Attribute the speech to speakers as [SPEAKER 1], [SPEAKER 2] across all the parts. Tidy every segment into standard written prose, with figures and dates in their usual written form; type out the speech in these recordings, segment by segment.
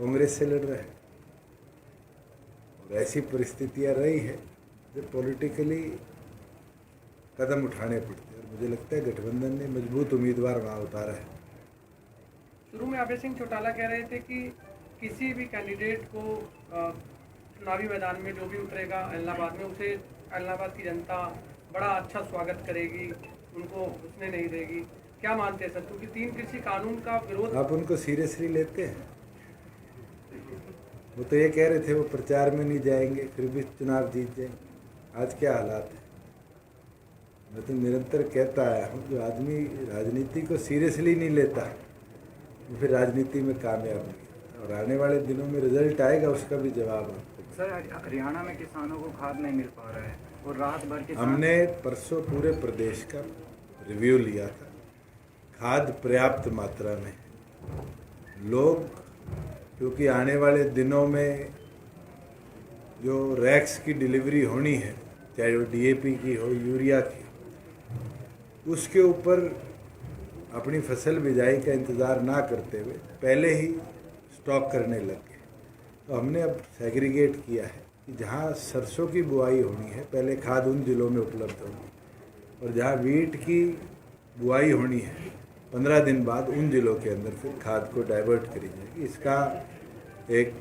[SPEAKER 1] कांग्रेस से लड़ रहा है और ऐसी परिस्थितियां रही है जो पॉलिटिकली कदम उठाने पड़ते हैं और मुझे लगता है गठबंधन ने मजबूत उम्मीदवार वहाँ उतारा है।
[SPEAKER 2] शुरू में अभय सिंह चौटाला कह रहे थे कि किसी भी कैंडिडेट को चुनावी मैदान में जो भी उतरेगा इलाहाबाद में, उसे इलाहाबाद की जनता बड़ा अच्छा स्वागत करेगी, उनको घुसने नहीं देगी। क्या मानते हैं सर, क्योंकि 3 कृषि कानून का विरोध।
[SPEAKER 1] आप उनको सीरियसली लेते हैं? वो तो ये कह रहे थे वो प्रचार में नहीं जाएंगे फिर भी चुनाव जीत जाएंगे। आज क्या हालात है? मैं तो निरंतर कहता आया हूँ, जो आदमी राजनीति को सीरियसली नहीं लेता वो फिर राजनीति में कामयाब नहीं, और आने वाले दिनों में रिजल्ट आएगा, उसका भी जवाब आपको।
[SPEAKER 3] सर, हरियाणा में किसानों को खाद नहीं मिल पा रहा है और रात भर के
[SPEAKER 1] हमने परसों पूरे प्रदेश का रिव्यू लिया था। खाद पर्याप्त मात्रा में, लोग क्योंकि आने वाले दिनों में जो रैक्स की डिलीवरी होनी है, चाहे वो डीएपी की हो, यूरिया की, उसके ऊपर अपनी फसल बिजाई का इंतज़ार ना करते हुए पहले ही स्टॉक करने लग गए। तो हमने अब सेग्रीगेट किया है कि जहाँ सरसों की बुआई होनी है पहले खाद उन जिलों में उपलब्ध होगी, और जहाँ वीट की बुआई होनी है 15 दिन बाद उन जिलों के अंदर फिर खाद को डाइवर्ट करी जाएगी। इसका एक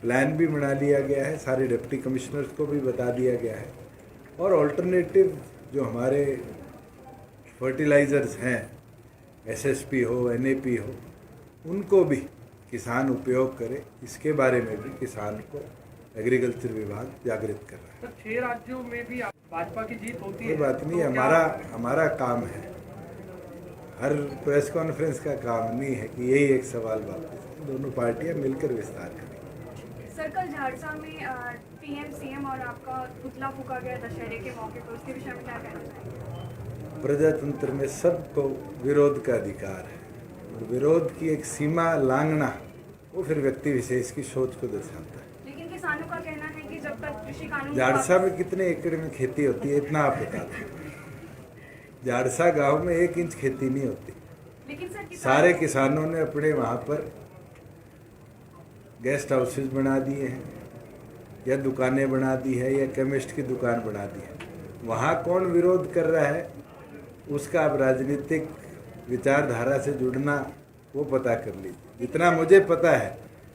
[SPEAKER 1] प्लान भी बना लिया गया है, सारे डिप्टी कमिश्नर्स को भी बता दिया गया है, और ऑल्टरनेटिव जो हमारे फर्टिलाइज़र्स हैं, एसएसपी हो, एनएपी हो, उनको भी किसान उपयोग करे, इसके बारे में भी किसान को एग्रीकल्चर विभाग जागृत कर रहा है।
[SPEAKER 2] सर, 6 राज्यों में भी भाजपा की जीत होती है।
[SPEAKER 1] कोई बात नहीं, हमारा काम है, हर प्रेस कॉन्फ्रेंस का काम नहीं है कि यही एक सवाल वापस है। दोनों पार्टियां मिलकर विस्तार करेंगी।
[SPEAKER 4] सर, कल झारसा में पीएम सीएम और आपका पुतला फूका गया दशहरे के मौके पर, उसके विषय में क्या कहना चाहेंगे?
[SPEAKER 1] प्रजातंत्र में सबको विरोध का अधिकार है, और विरोध की एक सीमा लांघना वो फिर व्यक्ति विशेष की सोच को दर्शाता है।
[SPEAKER 4] लेकिन किसानों का कहना है कि जब तक कृषि कानून
[SPEAKER 1] झारसा में कितने एकड़ में खेती होती है इतना आप बता दें? झारसा गांव में 1 इंच खेती नहीं होती।
[SPEAKER 4] लेकिन सर,
[SPEAKER 1] सारे किसानों ने अपने वहाँ पर गेस्ट हाउसेज बना दिए हैं, या दुकानें बना दी है, या केमिस्ट की दुकान बना दी है। वहाँ कौन विरोध कर रहा है उसका आप राजनीतिक विचारधारा से जुड़ना वो पता कर लीजिए। जितना मुझे पता है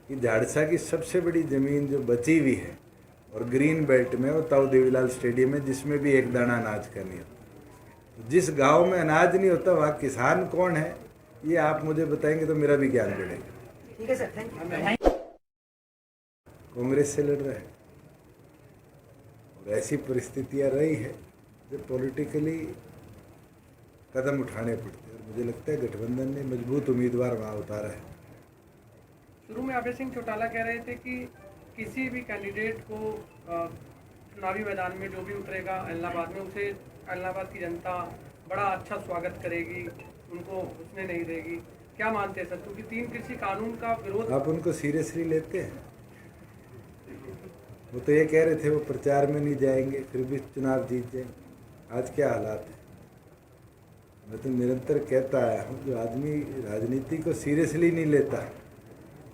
[SPEAKER 1] कि झारसा की सबसे बड़ी ज़मीन जो बची हुई है और ग्रीन बेल्ट में, वो ताऊ देवीलाल स्टेडियम है, जिसमें भी एक दाना अनाज का नहीं होता। तो जिस गांव में अनाज नहीं होता वहाँ किसान कौन है, ये आप मुझे बताएंगे तो मेरा भी ज्ञान बढ़ेगा।
[SPEAKER 3] ठीक है सर, थैंक यू।
[SPEAKER 1] कांग्रेस से लड़ रहा है और ऐसी परिस्थितियां रही है जो पॉलिटिकली कदम उठाने पड़ते हैं, और मुझे लगता है गठबंधन ने मजबूत उम्मीदवार वहाँ उतारा है।
[SPEAKER 2] शुरू में अभय सिंह चौटाला कह रहे थे कि किसी भी कैंडिडेट को चुनावी मैदान में जो भी उतरेगा इलाहाबाद में, उसे इलाहाबाद की जनता बड़ा अच्छा स्वागत करेगी, उनको घुसने नहीं देगी। क्या मानते हैं सर, क्योंकि 3 कृषि कानून का विरोध।
[SPEAKER 1] आप उनको सीरियसली लेते हैं? वो तो ये कह रहे थे वो प्रचार में नहीं जाएंगे फिर भी चुनाव जीत जाएंगे। आज क्या हालात है? मैं तो निरंतर कहता आया हूँ, जो आदमी राजनीति को सीरियसली नहीं लेता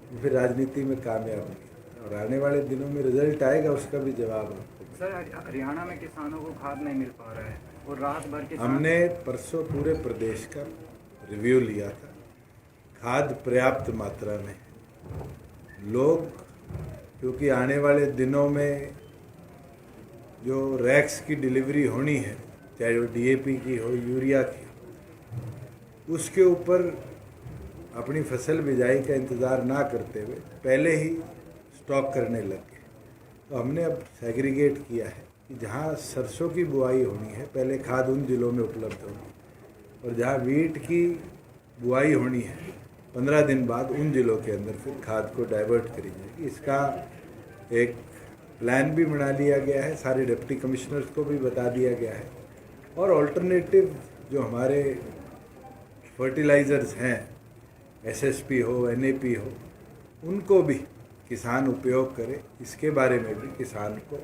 [SPEAKER 1] वो फिर राजनीति में कामयाब नहीं, और आने वाले दिनों में रिजल्ट आएगा, उसका भी जवाब आपको।
[SPEAKER 3] सर, हरियाणा में किसानों को खाद नहीं मिल पा रहा है और रात भर के
[SPEAKER 1] हमने परसों पूरे प्रदेश का रिव्यू लिया था। खाद पर्याप्त मात्रा में, लोग क्योंकि आने वाले दिनों में जो रैक्स की डिलीवरी होनी है, चाहे वो डीएपी की हो, यूरिया की, उसके ऊपर अपनी फसल बिजाई का इंतज़ार ना करते हुए पहले ही स्टॉक करने लग गए। तो हमने अब सेग्रीगेट किया है कि जहाँ सरसों की बुआई होनी है पहले खाद उन जिलों में उपलब्ध होगी, और जहाँ वीट की बुआई होनी है 15 दिन बाद उन जिलों के अंदर फिर खाद को डाइवर्ट करी जाएगी। इसका एक प्लान भी बना लिया गया है, सारे डिप्टी कमिश्नर्स को भी बता दिया गया है, और ऑल्टरनेटिव जो हमारे फर्टिलाइज़र्स हैं, एसएसपी हो, एनएपी हो, उनको भी किसान उपयोग करे, इसके बारे में भी किसान को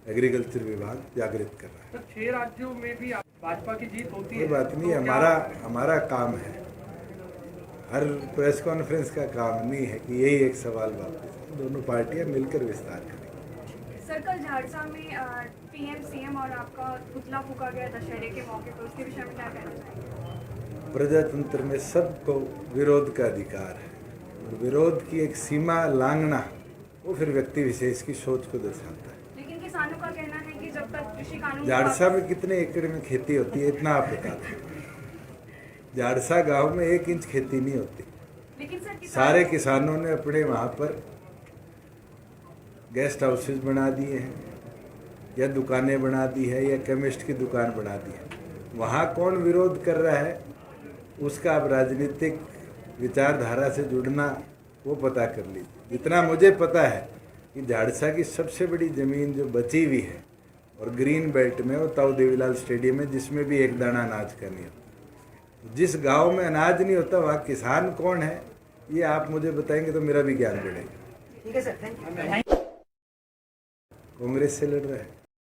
[SPEAKER 1] एग्रीकल्चर विभाग जागृत कर रहा है।
[SPEAKER 2] सर, 6 राज्यों में भी भाजपा की जीत होती है।
[SPEAKER 1] कोई बात नहीं,
[SPEAKER 2] तो
[SPEAKER 1] हमारा काम है, हर प्रेस कॉन्फ्रेंस का काम नहीं है कि यही एक सवाल वापस है। दोनों पार्टियां मिलकर विस्तार करेंगी।
[SPEAKER 4] सर कल झाड़सा में पीएम सीएम और आपका पुतला फूका गया दशहरे के मौके पर, उसके विषय में क्या कहना चाहेंगे?
[SPEAKER 1] प्रजातंत्र में सबको विरोध का अधिकार है और विरोध की एक सीमा लांघना वो फिर व्यक्ति विशेष की सोच को दर्शाता है।
[SPEAKER 4] लेकिन किसानों का कहना है कि जब तक कृषि कानून
[SPEAKER 1] झाड़सा में कितने एकड़ में खेती होती है इतना आप बता दें। झाड़सा गांव में 1 इंच खेती नहीं होती।
[SPEAKER 4] लेकिन सर
[SPEAKER 1] सारे किसानों ने अपने वहाँ पर गेस्ट हाउसेज बना दिए हैं या दुकानें बना दी है या केमिस्ट की दुकान बना दी है। वहाँ कौन विरोध कर रहा है उसका आप राजनीतिक विचारधारा से जुड़ना वो पता कर लीजिए। जितना मुझे पता है कि झाड़सा की सबसे बड़ी ज़मीन जो बची हुई है और ग्रीन बेल्ट में वो ताऊ देवीलाल स्टेडियम है, जिसमें भी एक दाना अनाज का नहीं होता। जिस गांव में अनाज नहीं होता वहाँ किसान कौन है ये आप मुझे बताएंगे तो मेरा भी ज्ञान बढ़ेगा।
[SPEAKER 5] ठीक है सर, थैंक यू।
[SPEAKER 1] कांग्रेस से लड़ रहा है।